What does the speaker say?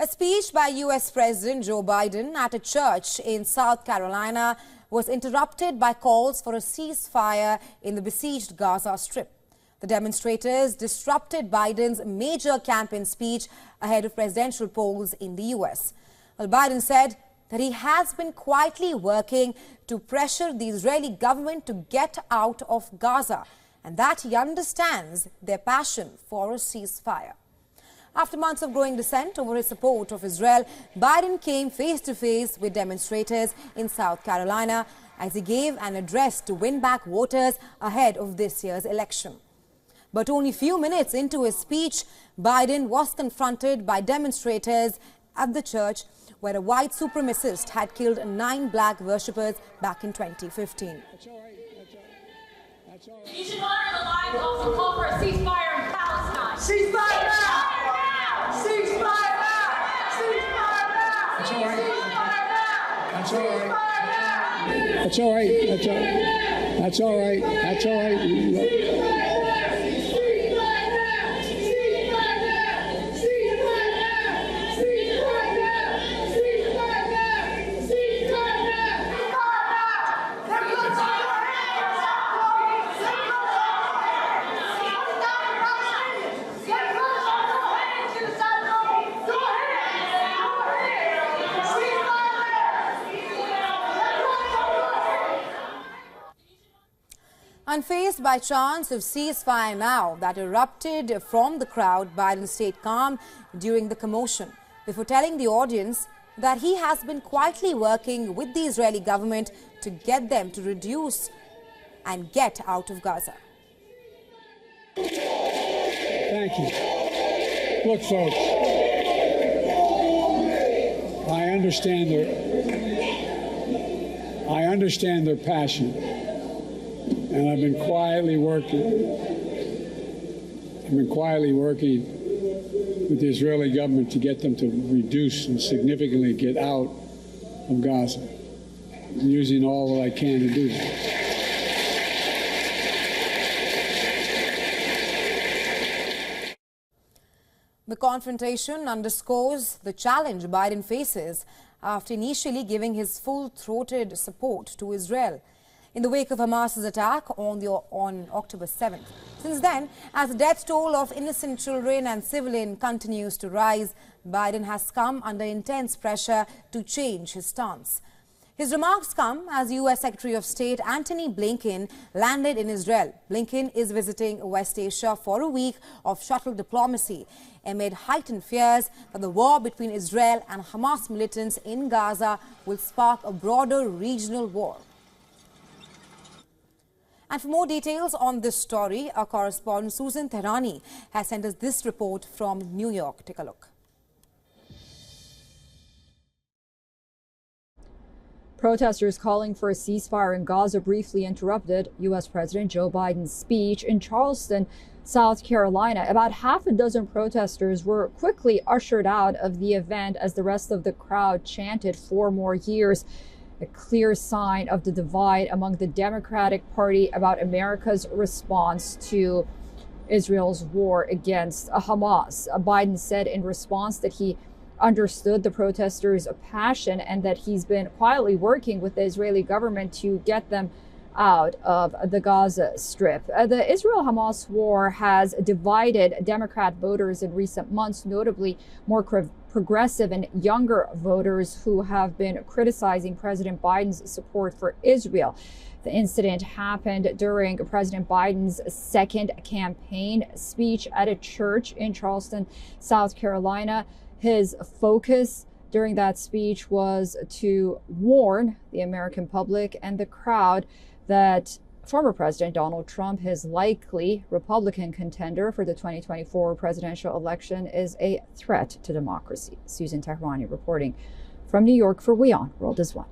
A speech by U.S. President Joe Biden at a church in South Carolina was interrupted by calls for a ceasefire in the besieged Gaza Strip. The demonstrators disrupted Biden's major campaign speech ahead of presidential polls in the U.S. Well, Biden said that he has been quietly working to pressure the Israeli government to get out of Gaza and that he understands their passion for a ceasefire. After months of growing dissent over his support of Israel, Biden came face-to-face with demonstrators in South Carolina as he gave an address to win back voters ahead of this year's election. But only a few minutes into his speech, Biden was confronted by demonstrators at the church where a white supremacist had killed 9 black worshippers back in 2015. That's all right. That's all right. You should honor the lives and also call for a ceasefire in Palestine. Ceasefire now! Ceasefire now! Ceasefire now! That's all right. That's all right. That's all right. That's all right. That's all right. Unfazed by chants of ceasefire now that erupted from the crowd, Biden stayed calm during the commotion before telling the audience that he has been quietly working with the Israeli government to get them to reduce and get out of Gaza. Thank you. Look, folks, I understand their passion. And I've been quietly working with the Israeli government to get them to reduce and significantly get out of Gaza. I'm using all that I can to do that. The confrontation underscores the challenge Biden faces after initially giving his full-throated support to Israel in the wake of Hamas's attack on October 7th. Since then, as the death toll of innocent children and civilians continues to rise, Biden has come under intense pressure to change his stance. His remarks come as U.S. Secretary of State Antony Blinken landed in Israel. Blinken is visiting West Asia for a week of shuttle diplomacy amid heightened fears that the war between Israel and Hamas militants in Gaza will spark a broader regional war. And for more details on this story, our correspondent Susan Tehrani has sent us this report from New York. Take a look. Protesters calling for a ceasefire in Gaza briefly interrupted U.S. President Joe Biden's speech in Charleston, South Carolina. About half a dozen protesters were quickly ushered out of the event as the rest of the crowd chanted 4 more years. A clear sign of the divide among the Democratic Party about America's response to Israel's war against Hamas. Biden said in response that he understood the protesters' passion and that he's been quietly working with the Israeli government to get them out of the Gaza Strip. The Israel-Hamas war has divided Democrat voters in recent months, notably more progressive and younger voters who have been criticizing President Biden's support for Israel. The incident happened during President Biden's second campaign speech at a church in Charleston, South Carolina. His focus during that speech was to warn the American public and the crowd that former President Donald Trump, his likely Republican contender for the 2024 presidential election, is a threat to democracy. Susan Tehrani reporting from New York for WION World is One.